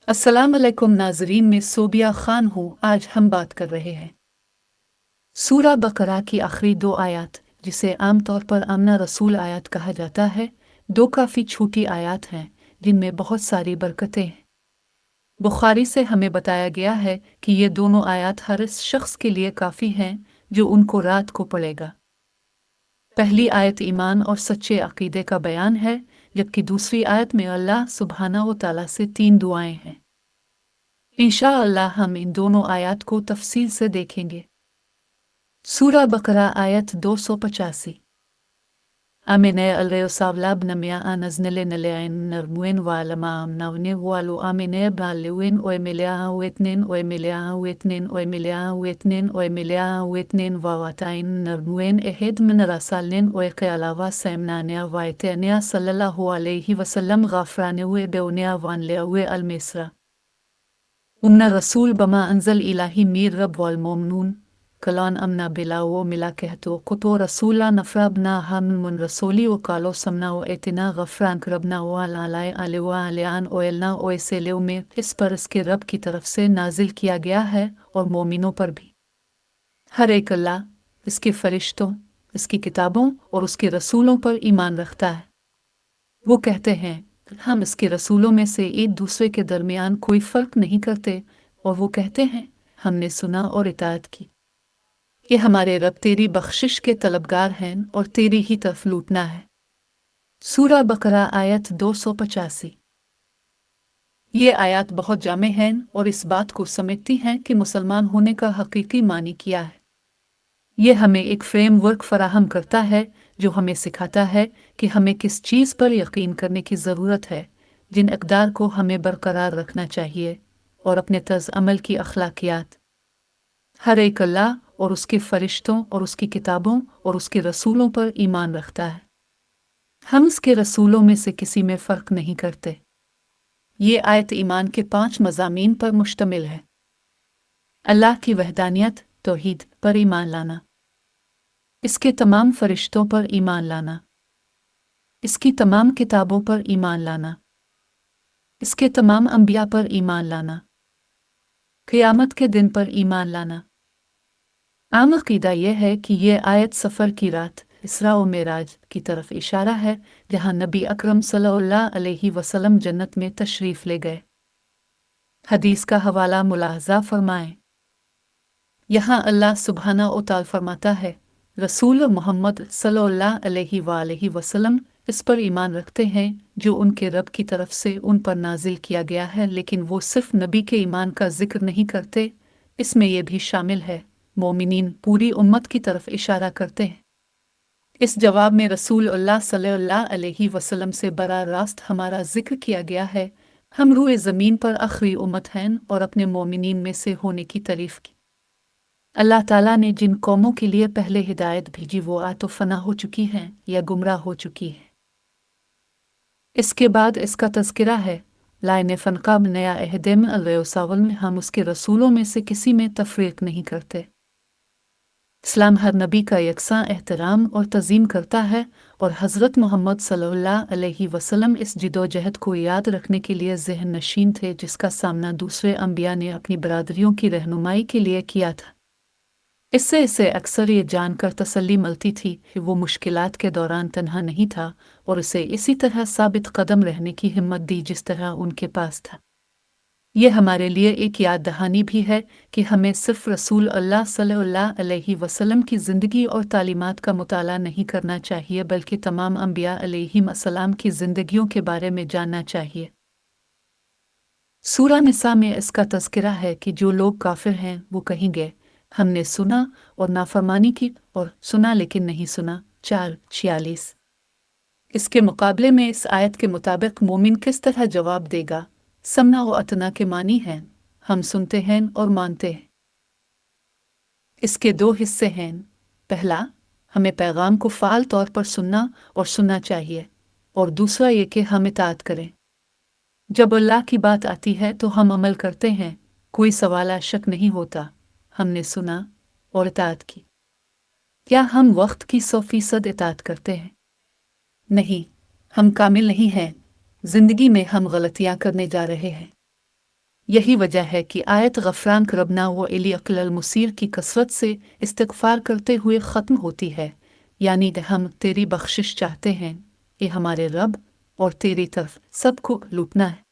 अस्सलाम वालेकुम नाजरीन, मैं सोबिया खान हूँ। आज हम बात कर रहे हैं सूरा बकरा की आखिरी दो आयत, जिसे आमतौर पर आमना रसूल आयत कहा जाता है। दो काफ़ी छोटी आयत हैं जिनमें बहुत सारी बरकतें हैं। बुखारी से हमें बताया गया है कि ये दोनों आयत हर इस शख्स के लिए काफ़ी हैं जो उनको रात को पढ़ेगा। पहली आयत ईमान और सच्चे अकीदे का बयान है, जबकि दूसरी आयत में अल्लाह सुब्हाना व तआला से 3 दुआएं हैं। इंशाअल्लाह हम इन दोनों आयत को तफसील से देखेंगे। सूरा बकरा आयत 285। Amene alreosavlab namia anaznele nelein nermuen walama amnavne walu amene balewin oemelea wetnen oemelea wetnen oemelea wetnen oemelea wetnen wawatain nermuen ehed min rasalnen oeke alava semnanea vaitenea sallallahu alayhi wasallam ghafranewe beunea vanlewe al-misra. Unna rasul bama anzal ilahi mir rab wal momnun Kalan अमना बिला वो मिला कहतो कुतो रसूला नफरबना हम मुन रसूली व कालो समना व एतना गफरान करबना व अलाए अलवा अलियान ओयलना ओयसेलेव में इस पर इसके रब की तरफ से नाजिल किया गया है और मोमिनों पर भी। हर एक अल्लाह, इसके फरिश्तों, इसकी किताबों और उसके रसूलों पर ईमान रखता है। वो कहते हैं हम इसके रसूलों में से एक दूसरे के दरमियान कोई फ़र्क नहीं करते, और वो कहते हैं हमने सुना और इताअत की। कि हमारे रब तेरी बख्शिश के तलबगार हैं और तेरी ही तरफ लूटना है। सूरा बकरा आयत 285। ये आयत बहुत जामे हैं और इस बात को समेटती हैं कि मुसलमान होने का हकीकी मानी क्या है। ये हमें एक फ्रेमवर्क फराहम करता है जो हमें सिखाता है कि हमें किस चीज़ पर यकीन करने की ज़रूरत है, जिन अक़दार को हमें बरकरार रखना चाहिए, और अपने तर्ज़ अमल की अखलाकियात। हर एक अल्लाह और उसके फरिश्तों और उसकी किताबों और उसके रसूलों पर ईमान रखता है। हम उसके रसूलों में से किसी में फ़र्क नहीं करते। ये आयत ईमान के 5 मज़ामीन पर मुश्तमिल है। अल्लाह की वहदानियत, तौहीद पर ईमान लाना, इसके तमाम फरिश्तों पर ईमान लाना, इसकी तमाम किताबों पर ईमान लाना, इसके तमाम अंबिया पर ईमान लाना, क़यामत के दिन पर ईमान लाना। आम अक़ीदा यह है कि यह आयत सफ़र की रात इसरा व मेराज की तरफ इशारा है, जहाँ नबी अकरम सल्लल्लाहु अलैहि वसल्लम जन्नत में तशरीफ़ ले गए। हदीस का हवाला मुलाहज़ा फरमाएं। यहाँ अल्लाह सुब्हाना व तआला फरमाता है, रसूल मोहम्मद सल्लल्लाहु अलैहि वसल्लम इस पर ईमान रखते हैं जो उनके रब की तरफ से उन पर नाजिल किया गया है, लेकिन वो सिर्फ नबी के ईमान का जिक्र नहीं करते, इसमें यह भी शामिल है मोमिनीन पूरी उम्मत की तरफ इशारा करते हैं। इस जवाब में रसूल अल्लाह सल्लल्लाहु अलैहि वसल्लम से बरा रास्त हमारा जिक्र किया गया है। हम रूए ज़मीन पर आखिरी उम्मत हैं और अपने मोमिनीन में से होने की तारीफ़ की। अल्लाह ताला ने जिन कौमों के लिए पहले हिदायत भेजी वो आ तो फना हो चुकी हैं या गुमराह हो चुकी है। इसके बाद इसका तज़किरा है, लाइन फ़नक़ाब नया अहदेम अलवसावल में हम उसके रसूलों में से किसी में तफ़रीक़ नहीं करते। इस्लाम हर नबी का यकसां एहतराम और तज़ीम करता है, और हज़रत मोहम्मद सल्लल्लाहु अलैहि वसल्लम इस जिदोजहद को याद रखने के लिए ज़हन नशीन थे जिसका सामना दूसरे अंबिया ने अपनी बरादरियों की रहनुमाई के लिए किया था। इससे इसे अक्सर ये जानकर तसल्ली मिलती थी कि वो मुश्किलात के दौरान तन्हा नहीं था, और उसे इसी तरह साबित कदम रहने की हिम्मत दी जिस तरह उनके पास था। ये हमारे लिए एक याद दहानी भी है कि हमें सिर्फ रसूल अल्लाह सल्लल्लाहु अलैहि वसल्लम की ज़िंदगी और तालीमात का मुताला नहीं करना चाहिए, बल्कि तमाम अंबिया अलैहिस्सलाम की ज़िंदगियों के बारे में जानना चाहिए। सूरा निसा में इसका तज़किरा है कि जो लोग काफिर हैं वो कहेंगे हमने सुना और नाफरमानी की, और सुना लेकिन नहीं सुना। 4:46। इसके मुकाबले में इस आयत के मुताबिक मोमिन किस तरह जवाब देगा? समना व अतना के मानी हैं, हम सुनते हैं और मानते हैं। इसके 2 हिस्से हैं। पहला, हमें पैगाम को फ़ाल तौर पर सुनना और सुनना चाहिए, और दूसरा ये कि हम इताअत करें। जब अल्लाह की बात आती है तो हम अमल करते हैं, कोई सवाल शक नहीं होता। हमने सुना और इताअत की। क्या हम वक्त की 100% इताअत करते हैं? नहीं, हम कामिल नहीं हैं। ज़िंदगी में हम गलतियाँ करने जा रहे हैं। यही वजह है कि आयत गफरान रबना व इली अक्लल मुसीर की कसरत से इस्तगफार करते हुए ख़त्म होती है, यानी हम तेरी बख्शिश चाहते हैं ये हमारे रब, और तेरी तरफ सबको लूटना है।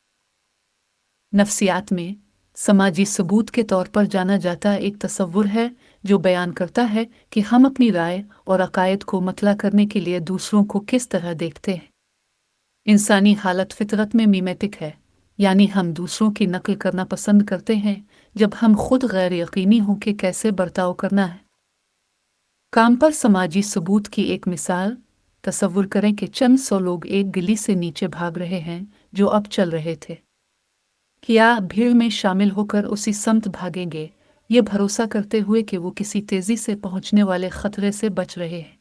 नफ्सियात में समाजी सबूत के तौर पर जाना जाता एक तसव्वुर है जो बयान करता है कि हम अपनी राय और अकायद को मतला करने के लिए दूसरों को किस तरह देखते हैं। इंसानी हालत फितरत में मीमेटिक है, यानी हम दूसरों की नकल करना पसंद करते हैं जब हम खुद गैर यकीनी हों कि कैसे बर्ताव करना है। काम पर समाजी सबूत की एक मिसाल तसव्वुर करें कि चंद सौ लोग एक गली से नीचे भाग रहे हैं जो अब चल रहे थे। क्या भीड़ में शामिल होकर उसी समत भागेंगे, ये भरोसा करते हुए कि वो किसी तेजी से पहुंचने वाले खतरे से बच रहे हैं।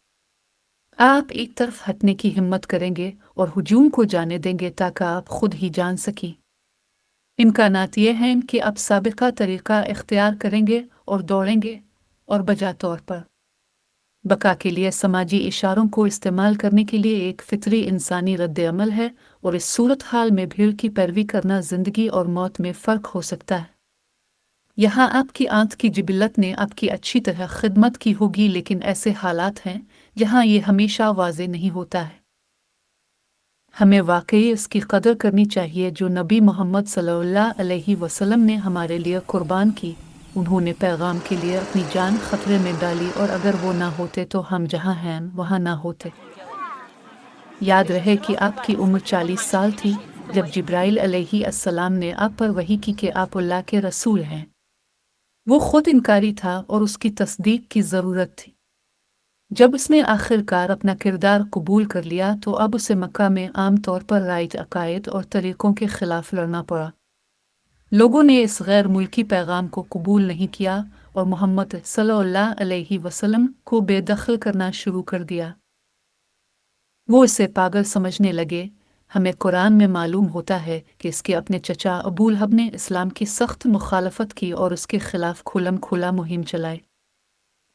आप एक तरफ हटने की हिम्मत करेंगे और हुजूम को जाने देंगे ताकि आप खुद ही जान सकें। इम्कानात ये हैं कि आप साबिका तरीका इख्तियार करेंगे और दौड़ेंगे, और बजा तौर पर बका के लिए समाजी इशारों को इस्तेमाल करने के लिए एक फितरी इंसानी रद्द अमल है, और इस सूरत हाल में भीड़ की पैरवी करना जिंदगी और मौत में फ़र्क हो सकता है। यहाँ आपकी आंत की जिबिलत ने आपकी अच्छी तरह खिदमत की होगी, लेकिन ऐसे हालात हैं जहाँ ये हमेशा वाज़े नहीं होता है। हमें वाकई इसकी कदर करनी चाहिए जो नबी मोहम्मद सल्लल्लाहु अलैहि वसल्लम ने हमारे लिए कुर्बान की। उन्होंने पैगाम के लिए अपनी जान खतरे में डाली, और अगर वो ना होते तो हम जहाँ हैं वहाँ ना होते। याद रहे कि आपकी उम्र 40 साल थी जब जिब्राइल अलैहि अस्सलाम ने आप पर वही की कि आप अल्लाह के रसूल हैं। वो खुद इनकारी था और उसकी तस्दीक की ज़रूरत थी। जब उसने आखिरकार अपना किरदार कबूल कर लिया तो अब उसे मक्का में आम तौर पर राइज अकायद और तरीक़ों के ख़िलाफ़ लड़ना पड़ा। लोगों ने इस गैर मुल्की पैगाम को कबूल नहीं किया और मोहम्मद सल्लल्लाहु अलैहि वसल्लम को बेदखल करना शुरू कर दिया। वो इसे पागल समझने लगे। हमें कुरान में मालूम होता है कि इसके अपने चचा अबू लहब ने इस्लाम की सख्त मुखालफत की और उसके खिलाफ खुलम खुला मुहिम चलाई।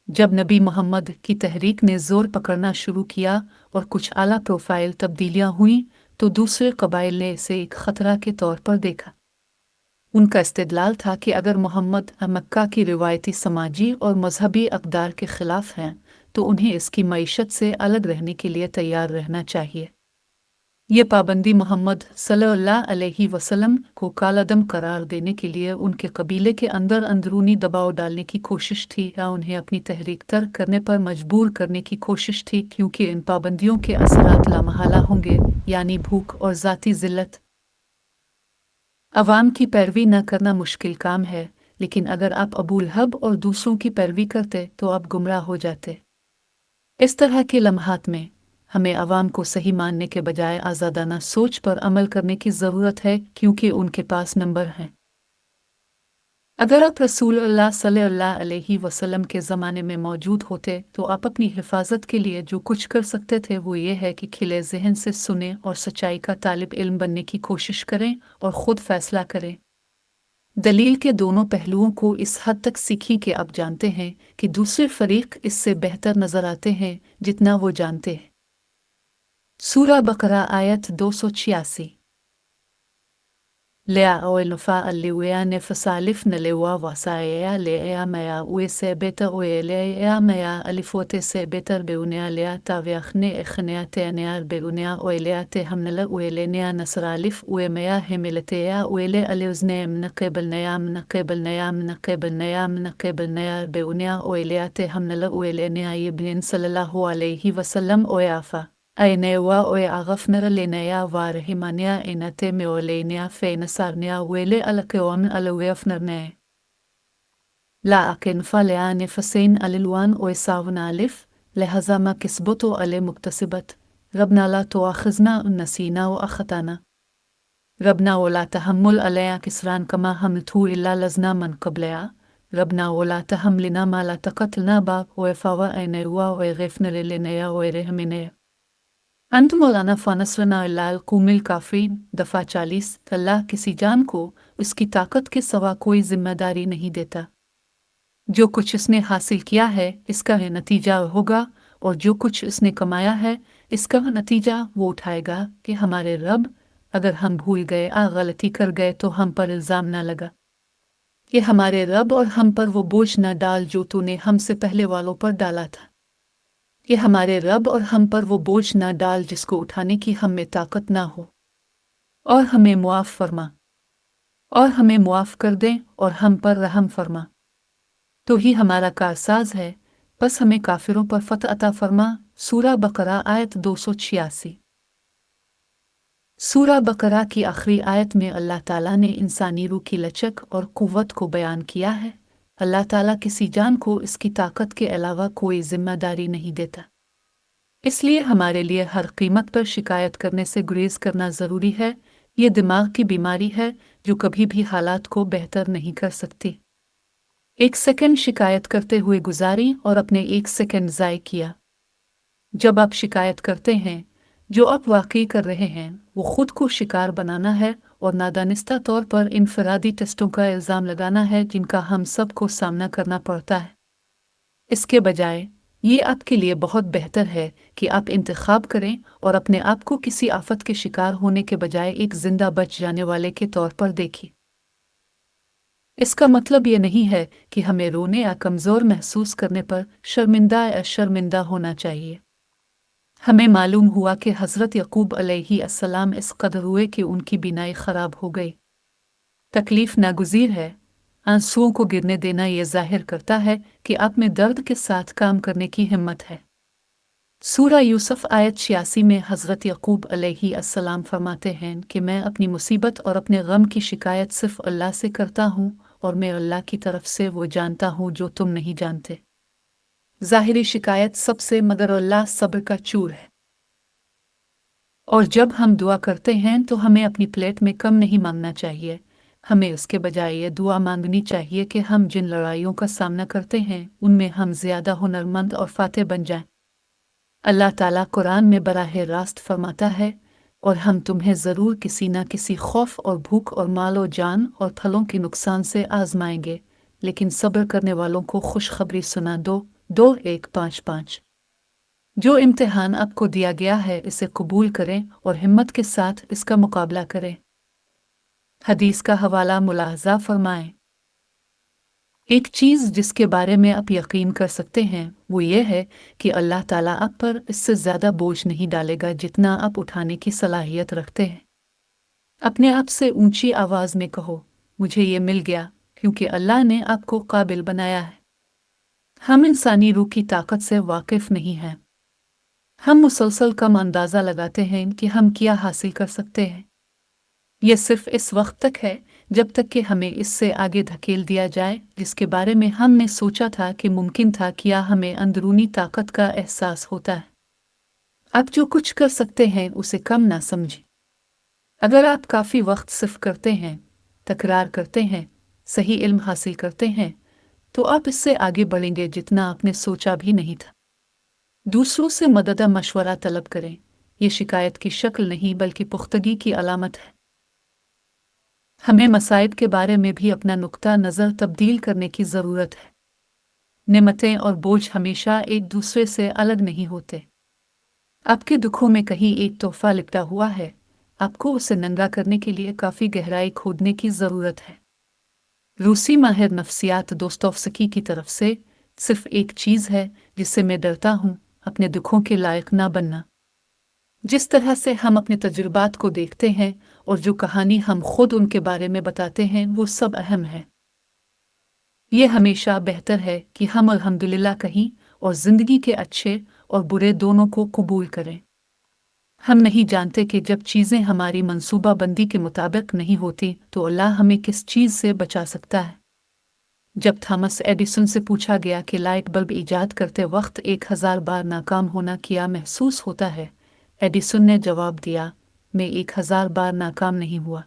जब नबी मोहम्मद की तहरीक ने ज़ोर पकड़ना शुरू किया और कुछ आला प्रोफाइल तब्दीलियां हुई तो दूसरे कबाइल ने इसे एक ख़तरा के तौर पर देखा। उनका इस्तेदलाल था कि अगर मोहम्मद मक्का की रिवायती समाजी और मजहबी अक़दार के ख़िलाफ़ हैं तो उन्हें इसकी मईशत से अलग रहने के लिए तैयार रहना चाहिए। ये पाबंदी मोहम्मद सल्लल्लाहु अलैहि वसल्लम को कालादम करार देने के लिए उनके कबीले के अंदर अंदरूनी दबाव डालने की कोशिश थी, या उन्हें अपनी तहरीक तर्क करने पर मजबूर करने की कोशिश थी, क्योंकि इन पाबंदियों के असरात लामहला होंगे, यानी भूख और ज़ाती ज़िल्लत। अवाम की पैरवी न करना मुश्किल काम है, लेकिन अगर आप अबू लहब और दूसरों की पैरवी करते तो आप गुमराह हो जाते। इस तरह के लम्हात में हमें अवाम को सही मानने के बजाय आज़ादाना सोच पर अमल करने की ज़रूरत है, क्योंकि उनके पास नंबर हैं। अगर आप रसूलुल्लाह सल्लल्लाहु अलैहि वसल्लम के ज़माने में मौजूद होते तो आप अपनी हिफाजत के लिए जो कुछ कर सकते थे वो ये है कि खिले जहन से सुने और सच्चाई का तालिब इल्म बनने की कोशिश करें और ख़ुद फैसला करें। दलील के दोनों पहलुओं को इस हद तक सीखी कि आप जानते हैं कि दूसरे फरीक इससे बेहतर नज़र आते हैं जितना वो जानते हैं। सूरा बकरा आयत 286। Lea o elofa aliwea nefasalif na lewa wasaea lea mea ue se beta o lea mea alifote se betar beunea lea taviachne echnea tenea beunea o lea te hamnala ue lenea nasralif ue mea hemiletea ue le aleuzneem nakebelneam beunea o lea te hamnala ue lenea yibnin sallallahu alayhi wasallam o afa. Ainewa oe agafnera lenea varhimanea inate meolenea feinasarnea wele alakeon alaweafnerne. La akenfa lea nefasein alilwan oe savn alif, lehazama kisboto ale muktasibat, ربنا لا تؤاخذنا إن نسينا وأخطأنا. ربنا ولا تحمل علينا كسرا كما حملته إلا لزنا من قبلنا. ربنا ولا تحملنا ما لا طاقة لنا به واعف عنا واغفر لنا وارحمنا. अंत मौलाना फ़नसरना अल्लाह कुमिल काफ़रीन दफ़ा 40। अल्लाह किसी जान को उसकी ताकत के सिवा कोई जिम्मेदारी नहीं देता। जो कुछ इसने हासिल किया है इसका नतीजा होगा, और जो कुछ इसने कमाया है इसका नतीजा वो उठाएगा कि हमारे रब अगर हम भूल गए या गलती कर गए तो हम पर इल्ज़ाम न लगा। ये हमारे रब और हम पर वो बोझ न डाल जो तूने हमसे पहले वालों पर डाला था। ये हमारे रब और हम पर वो बोझ न डाल जिसको उठाने की हम में ताकत ना हो। और हमें मुआफ़ फरमा, और हमें मुआफ़ कर दे और हम पर रहम फरमा। तो ही हमारा कारसाज है, बस हमें काफिरों पर फतह अता फरमा। सूरा बकरा आयत 286। सूरा बकरा की आखिरी आयत में अल्लाह ताला ने इंसानी रूह की लचक और कुव्वत को बयान किया है। अल्लाह ताला किसी जान को इसकी ताकत के अलावा कोई जिम्मेदारी नहीं देता। इसलिए हमारे लिए हर कीमत पर शिकायत करने से गुरेज करना ज़रूरी है। ये दिमाग की बीमारी है जो कभी भी हालात को बेहतर नहीं कर सकती। एक सेकंड शिकायत करते हुए गुजारी और अपने एक सेकंड ज़ाय किया। जब आप शिकायत करते हैं, जो आप वाकई कर रहे हैं वो खुद को शिकार बनाना है और नादानिस्ता तौर पर इनफरादी टेस्टों का इल्ज़ाम लगाना है जिनका हम सब को सामना करना पड़ता है। इसके बजाय ये आपके लिए बहुत बेहतर है कि आप इंतखाब करें और अपने आप को किसी आफत के शिकार होने के बजाय एक जिंदा बच जाने वाले के तौर पर देखें। इसका मतलब ये नहीं है कि हमें रोने या कमज़ोर महसूस करने पर शर्मिंदा या शर्मिंदा होना चाहिए। हमें मालूम हुआ कि हज़रत यकूब अलैहिस्सलाम इस कदर हुए कि उनकी बीनाई ख़राब हो गई। तकलीफ़ नागुज़ीर है। आंसुओं को गिरने देना यह ज़ाहिर करता है कि आप में दर्द के साथ काम करने की हिम्मत है। सूरा यूसुफ आयत 86 में हज़रत यकूब अलैहिस्सलाम फरमाते हैं कि मैं अपनी मुसीबत और अपने गम की शिकायत सिर्फ़ अल्लाह से करता हूँ और मैं अल्लाह की तरफ से वो जानता हूँ जो तुम नहीं जानते। ज़ाहिरी शिकायत सबसे मगर अल्लाह सब्र का चूर है। और जब हम दुआ करते हैं तो हमें अपनी प्लेट में कम नहीं मांगना चाहिए। हमें उसके बजाय ये दुआ मांगनी चाहिए कि हम जिन लड़ाइयों का सामना करते हैं उनमें हम ज़्यादा हुनरमंद और फातेह बन जाएं। अल्लाह ताला कुरान में बराह रास्त फरमाता है, और हम तुम्हें ज़रूर किसी न किसी खौफ और भूख और मालो जान और फलों के नुकसान से आजमाएंगे, लेकिन सब्र करने वालों को खुशखबरी सुना दो। 2:1-5-5। जो इम्तिहान आपको दिया गया है इसे कबूल करें और हिम्मत के साथ इसका मुकाबला करें। हदीस का हवाला मुलाहजा फरमाएं। एक चीज़ जिसके बारे में आप यकीन कर सकते हैं वो ये है कि अल्लाह ताला आप पर इससे ज़्यादा बोझ नहीं डालेगा जितना आप उठाने की सलाहियत रखते हैं। अपने आप से ऊंची आवाज़ में कहो, मुझे ये मिल गया, क्योंकि अल्लाह ने आपको काबिल बनाया है। हम इंसानी रूह की ताकत से वाकिफ़ नहीं हैं। हम मुसलसल कम अंदाज़ा लगाते हैं कि हम क्या हासिल कर सकते हैं। यह सिर्फ इस वक्त तक है जब तक कि हमें इससे आगे धकेल दिया जाए जिसके बारे में हमने सोचा था कि मुमकिन था। क्या हमें अंदरूनी ताकत का एहसास होता है। आप जो कुछ कर सकते हैं उसे कम ना समझें। अगर आप काफ़ी वक्त सिर्फ करते हैं, तकरार करते हैं, सही इल्म हासिल करते हैं, तो आप इससे आगे बढ़ेंगे जितना आपने सोचा भी नहीं था। दूसरों से मदद मशवरा तलब करें। ये शिकायत की शक्ल नहीं बल्कि पुख्तगी की अलामत है। हमें मसाइब के बारे में भी अपना नुक्ता नज़र तब्दील करने की ज़रूरत है। नेमतें और बोझ हमेशा एक दूसरे से अलग नहीं होते। आपके दुखों में कहीं एक तोहफा लिपटा हुआ है, आपको उसे नंगा करने के लिए काफ़ी गहराई खोदने की ज़रूरत है। रूसी माहिर नफ्सियात दोस्तोव्स्की की तरफ से सिर्फ एक चीज़ है जिससे मैं डरता हूँ, अपने दुखों के लायक ना बनना। जिस तरह से हम अपने तजुर्बात को देखते हैं और जो कहानी हम खुद उनके बारे में बताते हैं वो सब अहम है। ये हमेशा बेहतर है कि हम अल्हम्दुलिल्लाह कहीं और ज़िंदगी के अच्छे और बुरे दोनों को कबूल करें। हम नहीं जानते कि जब चीज़ें हमारी मंसूबा बंदी के मुताबिक नहीं होती तो अल्लाह हमें किस चीज़ से बचा सकता है। जब थॉमस एडिसन से पूछा गया कि लाइट बल्ब ईजाद करते वक्त 1000 बार नाकाम होना क्या महसूस होता है, एडिसन ने जवाब दिया, मैं 1000 बार नाकाम नहीं हुआ।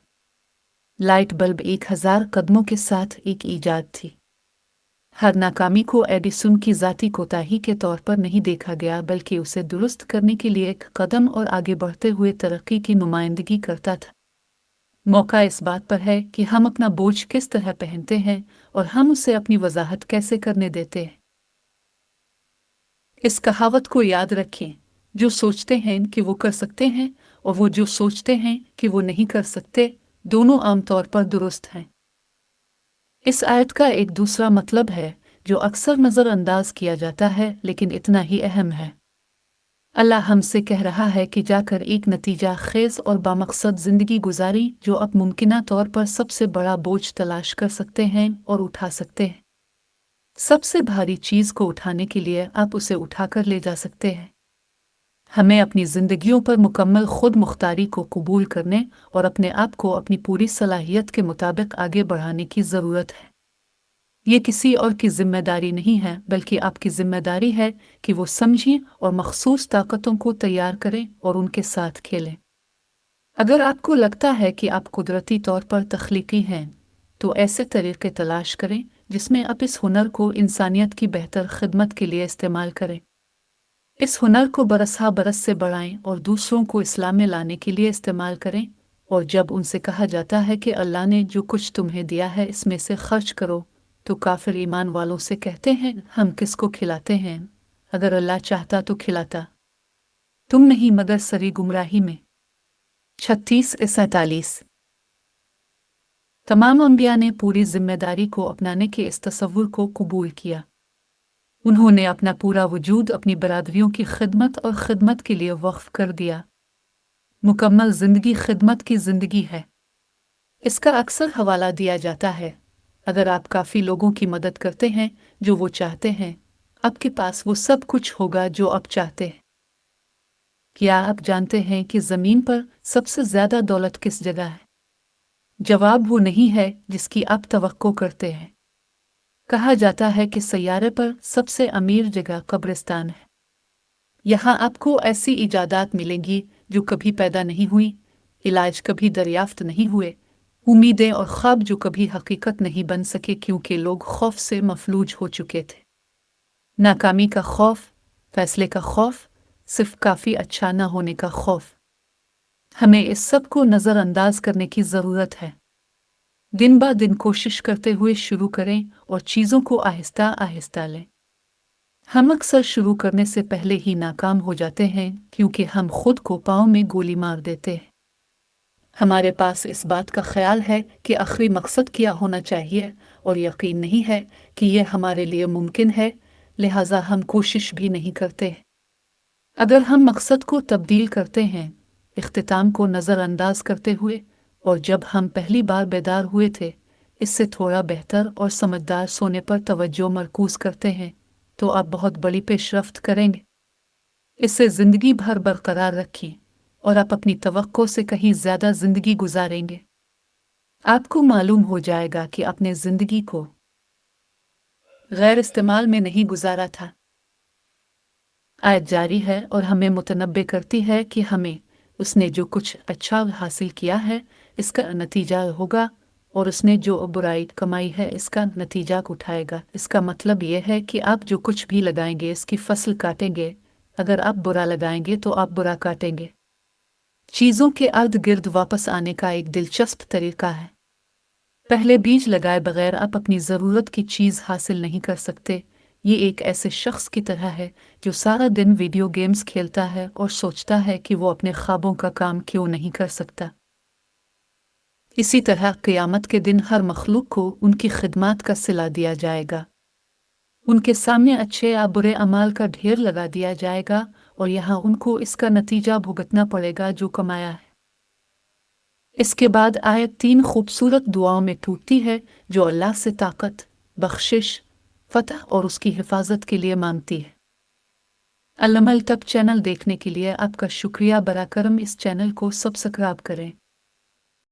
लाइट बल्ब 1000 कदमों के साथ एक ईजाद थी। हर नाकामी को एडिसन की ज़ाती कोताही के तौर पर नहीं देखा गया बल्कि उसे दुरुस्त करने के लिए एक कदम और आगे बढ़ते हुए तरक्की की नुमाइंदगी करता था। मौका इस बात पर है कि हम अपना बोझ किस तरह पहनते हैं और हम उसे अपनी वजाहत कैसे करने देते हैं। इस कहावत को याद रखें, जो सोचते हैं कि वो कर सकते हैं और वो जो सोचते हैं कि वो नहीं कर सकते, दोनों आमतौर पर दुरुस्त हैं। इस आयत का एक दूसरा मतलब है जो अक्सर नज़रअंदाज किया जाता है लेकिन इतना ही अहम है। अल्लाह हमसे कह रहा है कि जाकर एक नतीजा खेज और बामकसद ज़िंदगी गुजारी जो आप मुमकिना तौर पर सबसे बड़ा बोझ तलाश कर सकते हैं और उठा सकते हैं। सबसे भारी चीज़ को उठाने के लिए आप उसे उठाकर ले जा सकते हैं। हमें अपनी ज़िंदगियों पर मुकम्मल खुद मुख्तारी को कबूल करने और अपने आप को अपनी पूरी सलाहियत के मुताबिक आगे बढ़ाने की ज़रूरत है। ये किसी और की जिम्मेदारी नहीं है, बल्कि आपकी जिम्मेदारी है कि वो समझें और मखसूस ताकतों को तैयार करें और उनके साथ खेलें। अगर आपको लगता है कि आप कुदरती तौर पर तख्लीकी हैं, तो ऐसे तरीके तलाश करें जिसमें आप इस हुनर को इंसानियत की बेहतर खिदमत के लिए इस्तेमाल करें। इस हुनर को बरसा बरस से बढ़ाएं और दूसरों को इस्लाम में लाने के लिए इस्तेमाल करें। और जब उनसे कहा जाता है कि अल्लाह ने जो कुछ तुम्हें दिया है इसमें से खर्च करो, तो काफिर ईमान वालों से कहते हैं, हम किसको खिलाते हैं? अगर अल्लाह चाहता तो खिलाता। तुम नहीं मगर सरी गुमराही में। 36-47। तमाम अंबिया ने पूरी जिम्मेदारी को अपनाने के इस तसव्वुर को कबूल किया। उन्होंने अपना पूरा वजूद अपनी बरादरियों की खिदमत और खिदमत के लिए वक्फ कर दिया। मुकम्मल जिंदगी खिदमत की जिंदगी है। इसका अक्सर हवाला दिया जाता है, अगर आप काफ़ी लोगों की मदद करते हैं जो वो चाहते हैं, आपके पास वो सब कुछ होगा जो आप चाहते हैं। क्या आप जानते हैं कि ज़मीन पर सबसे ज़्यादा दौलत किस जगह है? जवाब वो नहीं है जिसकी आप तवक्को करते हैं। कहा जाता है कि सैयारे पर सबसे अमीर जगह कब्रिस्तान है। यहाँ आपको ऐसी इजादात मिलेंगी जो कभी पैदा नहीं हुई, इलाज कभी दरियाफ्त नहीं हुए, उम्मीदें और ख्वाब जो कभी हकीकत नहीं बन सके क्योंकि लोग खौफ से मफलूज हो चुके थे। नाकामी का खौफ, फैसले का खौफ, सिर्फ काफ़ी अच्छा न होने का खौफ। हमें इस सब को नज़रअंदाज करने की ज़रूरत है। दिन ब दिन कोशिश करते हुए शुरू करें और चीज़ों को आहिस्ता आहिस्ता लें। हम अक्सर शुरू करने से पहले ही नाकाम हो जाते हैं क्योंकि हम खुद को पाँव में गोली मार देते हैं। हमारे पास इस बात का ख्याल है कि आखिरी मकसद क्या होना चाहिए और यकीन नहीं है कि यह हमारे लिए मुमकिन है, लिहाजा हम कोशिश भी नहीं करते। अगर हम मकसद को तब्दील करते हैं, इख्तिताम को नज़रअंदाज करते हुए, और जब हम पहली बार बेदार हुए थे, इससे थोड़ा बेहतर और समझदार सोने पर तवज्जो मरकूज़ करते हैं, तो आप बहुत बड़ी पेशरफ्त करेंगे। इससे ज़िंदगी भर बरकरार रखें और आप अपनी तवक्को से कहीं ज़्यादा ज़िंदगी गुजारेंगे। आपको मालूम हो जाएगा कि आपने ज़िंदगी को गैर इस्तेमाल में नहीं गुजारा था। आयत जारी है और हमें मुतनब्बे करती है कि हमें उसने जो कुछ अच्छा हासिल किया है इसका नतीजा होगा, और उसने जो बुराई कमाई है इसका नतीजा उठाएगा। इसका मतलब यह है कि आप जो कुछ भी लगाएंगे इसकी फसल काटेंगे। अगर आप बुरा लगाएंगे तो आप बुरा काटेंगे। चीज़ों के अर्द गिर्द वापस आने का एक दिलचस्प तरीका है। पहले बीज लगाए बगैर आप अपनी ज़रूरत की चीज़ हासिल नहीं कर सकते। ये एक ऐसे शख्स की तरह है जो सारा दिन वीडियो गेम्स खेलता है और सोचता है कि वो अपने ख्वाबों का काम क्यों नहीं कर सकता। इसी तरह क़यामत के दिन हर मखलूक को उनकी खिदमत का सिला दिया जाएगा। उनके सामने अच्छे या बुरे अमाल का ढेर लगा दिया जाएगा और यहाँ उनको इसका नतीजा भुगतना पड़ेगा जो कमाया है। इसके बाद आयत 3 खूबसूरत दुआओं में टूटती है जो अल्लाह से ताकत, बख्शिश, फतह और उसकी हिफाजत के लिए मांगती है। अल-अमल टब चैनल देखने के लिए आपका शुक्रिया। बराकरम इस चैनल को सब्सक्राइब करें।